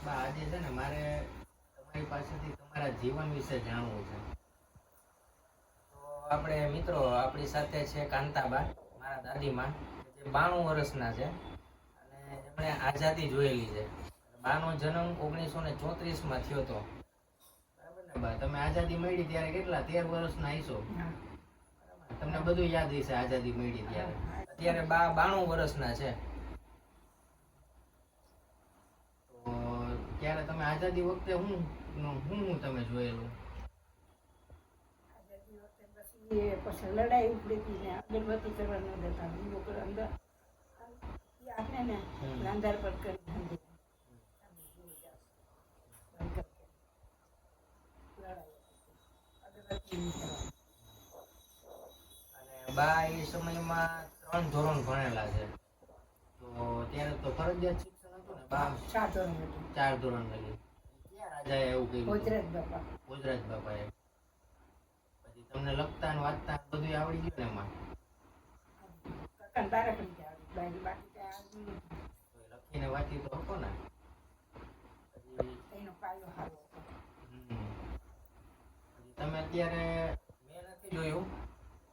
બા આજે છે ને મારે તમારી પાસેથી તમારા જીવન વિશે જાણવું છે. તો આપણે મિત્રો આપણી સાથે છે કાંતાબા, મારા દાદીમાં, જે 92 વર્ષના છે અને એમણે આઝાદી જોયેલી છે. બાનો જન્મ 1934માં થયો હતો. બરાબર ને બા? તમે આઝાદી મળી ત્યારે કેટલા 13 વર્ષના હશો. તમને બધું યાદ હશે આઝાદી મળી ત્યારે. અત્યારે બા 92 વર્ષના છે. તો ત્યારે તમે આઝાદી વખતે હું તમે જોયેલું? પછી લડાઈ ઉપડી હતી ને અગરબત્તી કરવા ન દેતા લોકો અંદર આપણે ને અંધાર પર કરી અને બા એ સમયમાં 3 ધોરણ ભણેલા છે. તો ત્યારે તો ફરજિયાત શિક્ષણ હતું ને બા? 4 ધોરણ હતું. 4 ધોરણ લગી. ક્યાં રાજાએ એવું કર્યું? ભોજરાજ બાપા. ભોજરાજ બાપાએ. પછી તમને લખતા ને વાંચતા બધું આવડી ગયું ને એમાં? કાકા બારા કરી આવડી બાકી ત્યાં લખીને વાંચી તો હકો ને? પછી એનો પાયો હારો હતો. તમે અત્યારે મેં નથી જોયું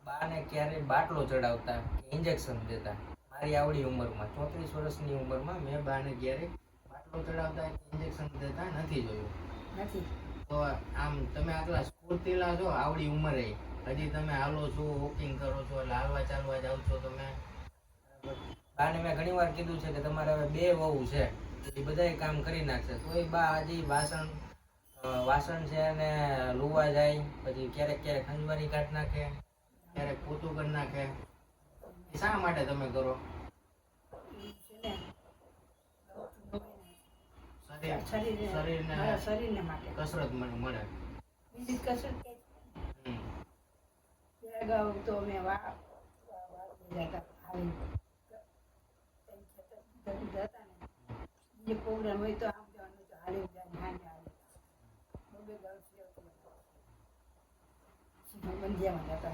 બાને ક્યારે બાટલો ચડાવતા કે ઇન્જેક્શન દેતા. મારી આવડી ઉંમરમાં 34 વર્ષની ઉંમરમાં મેં બાને ક્યારે બાટલો ચડાવતા કે ઇન્જેક્શન દેતા નથી જોયું. નથી. તો આમ તમે આટલા સ્ફૂર્તિલા છો આવડી ઉંમરે, હજી તમે હાલો છો, વોકિંગ કરો છો, એટલે હાલવા ચાલવા જાવ છો તમે. બાને મેં ઘણી વાર કીધું છે કે તમારે હવે 2 વહુ છે, એ બધાય કામ કરી નાખશે, તોય બા હજી વાસણ છે ને લુવા જાય, પછી ક્યારેક ક્યારેક ખંજવારી કાઢ નાખે, ક્યારેક પોતું કરી નાખે. એ શા માટે તમે કરો? શરીરને માટે કસરત મળે. બીજી કસરત અગાઉ તો અમે જે પ્રોગ્રામ હોય તો આમ જવાનું તો હાલે બંધિયામાં જતા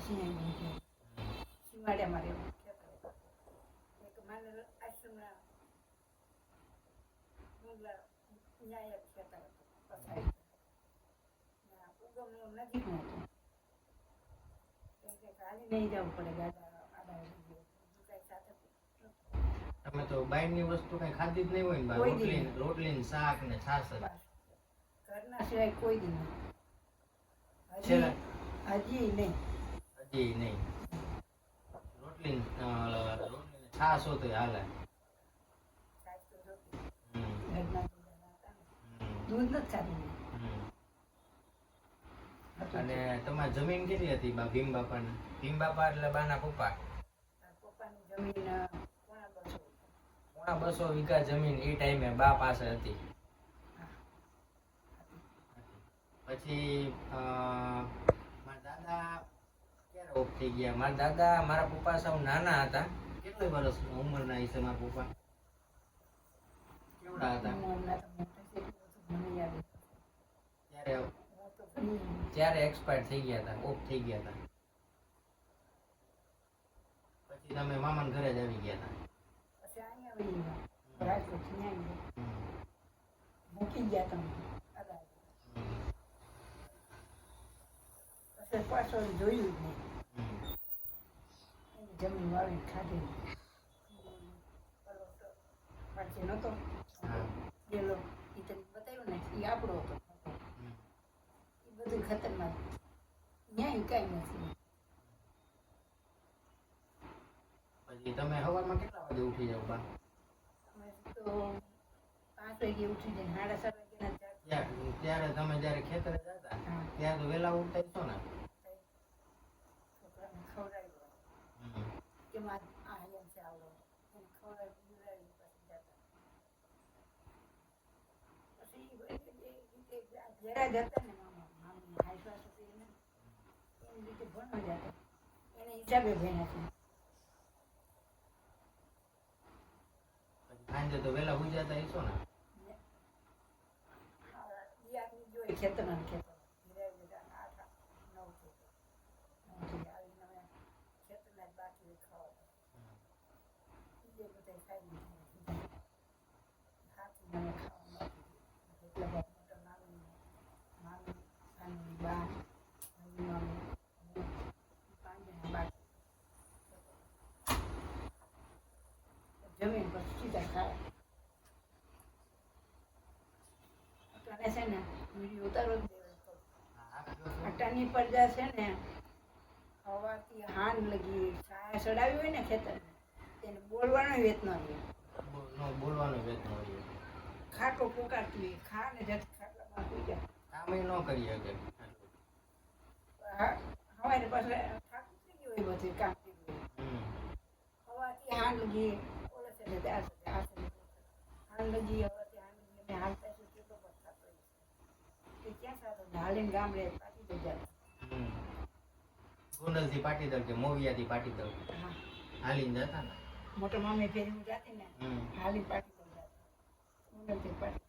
સીમાડ્યામાં રહેવું. એક માનવ આશ્રમના ન્યાય ખેતર હતું. ઉગમનું નજીકનું હતું. હાલી નહીં જવું પડે ગાડા તમે તો બહારની વસ્તુ કઈ ખાધી જ નહીં હોય ને? રોટલી ને શાક ને છાશ જ. ઘરના સિવાય કોઈ દી નહીં. હજી નહીં. રોટલી ને છાશ હોતો હાલે. દૂધ નથી ખાધું. અને તમારી જમીન કેટલી હતી બા ભીમ બાપાની? ભીમ બાપા એટલે બાના પપ્પા. પપ્પાની જમીન પોણા 200 વીઘા જમીન એ ટાઈમે બા પાસે હતી. પછી મારા દાદા ક્યારે ઓફ થઈ ગયા? મારા દાદા, મારા પપ્પા સાવ નાના હતા. કેટલી વર્ષ ઉંમરના હશે મારા પપ્પા? કેવડા હતા ત્યારે? એક્સપાયર થઈ ગયા હતા, ઓફ થઈ ગયા હતા. પછી તમે મામાના ઘરે જ આવી ગયા હતા. મૂકી ગયા તમે પછી પાછળ જોયું જ નહીં. જમીન વાળી ખાધી પાછી નતો ગયેલો. એ તમે બતાવ્યો ને એ આપણો હતો. એ બધું ખતરનાક ન્યાય કાંઈ નથી. પછી તમે સવારમાં કેટલા વાગે ઉઠી જાવ બા? અમે તો 5 વાગે ઉઠી જાય, 7:30 વાગ્યાના. ત્યારે તમે જયારે ખેતરે જતા ત્યારે તો વહેલા ઉઠતા છો ને? છોકરાને ખવડાવ્યો કે આ એમ છે આવડો એને ખવડાવી જરા જતા ને મામી હાઈફાસ હતી એને એની રીતે ભણવા જતા એને હિસાબે ભણ્યા છે. સાંજે તો વહેલા ઉઈ જતા હશો ને? જોઈ ખેતરના ખેતર 8-9 આવીને ખેતરના જ બાકી ખાવા બધા ખાઈ હાથી મને ખાવા પછી સીધા ખાવા. અટાણે છે ને વિડીયો ઉતારો જ દેવો. અટાણી પડદા છે ને હવાથી હાન લગી છાયા ચડાવી હોય ને ખેતર તેને બોલવાનો વેત ન રહે. બોલવાનું વેત ન હોય. ખાટો પોકારતી હોય ખા ને જત ખાટલામાં સુઈ જાય. કામ ન કરી શકે. હવારે પાસે થાકી થઈ ગયું હોય બધું કામ કર્યું હવાથી હાન લગી ઓલે છે ને આ છે આ છે હાન લગી હવાથી હાન લગી અને હાલતા છે કેટલો પણ થતો હોય તે ક્યાં સાથે હાલીને ગામડે પાછી જઈ જાય. ગોંડલ થી પાટીદર કે મોવિયા થી પાટીદર હા હાલીને જતા ને. મોટો મામી ફેરી જાતી ને હાલીને પાછી જઈ જાય ઊંડલથી પાછી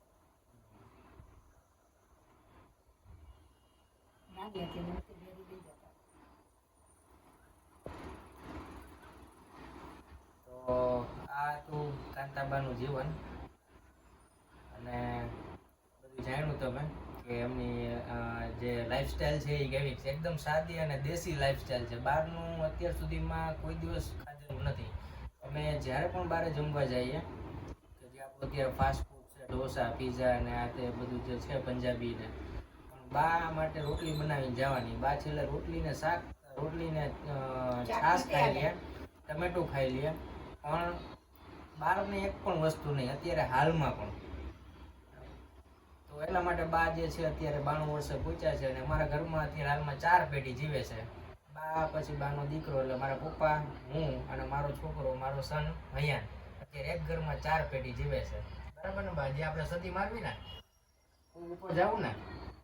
નાની હતી ને ફેરી લઈ જતા. તો આ હતું કાંતાબાનું જીવન અને બધું જાણ્યું તમે કે એમની જે લાઈફસ્ટાઈલ છે એ કેવી છે. એકદમ સાદી અને દેશી લાઈફસ્ટાઈલ છે. બહારનું અત્યાર સુધીમાં કોઈ દિવસ ખાધેલું નથી. અમે જ્યારે પણ બહાર જમવા જઈએ કે જે આપણું અત્યારે ફાસ્ટ ફૂડ છે ઢોસા પીઝા ને આ તે બધું જે છે પંજાબી ને પણ બા માટે રોટલી બનાવીને જવાની. બા છેલ્લે રોટલીને શાક રોટલીને છાશ ખાઈ લે ટમેટું ખાઈ લે પણ બહારની એક પણ વસ્તુ નહીં અત્યારે હાલમાં પણ. તો એટલા માટે બા જે છે અત્યારે 92 વર્ષે પહોંચ્યા છે અને અમારા ઘરમાં અત્યારે હાલમાં 4 પેઢી જીવે છે. બા પછી બાનો દીકરો એટલે મારા પપ્પા હું અને મારો છોકરો મારો સન હયાન અત્યારે એક ઘરમાં 4 પેઢી જીવે છે. બરાબર ને બા? જે આપણે સતી મારવી ને ઉપર જવું ને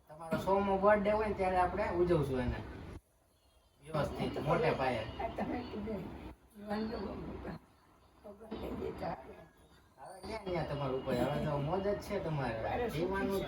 તમારો 100મો બર્થડે હોય ને ત્યારે આપણે ઉજવશું એને વ્યવસ્થિત મોટે પાયે. આ તમે કીધું જીવન તો ભગવાન લઈ દેતા હવે ક્યાં તમારું ઉપર હવે તો મોજ જ છે તમારે જીવવાનું જ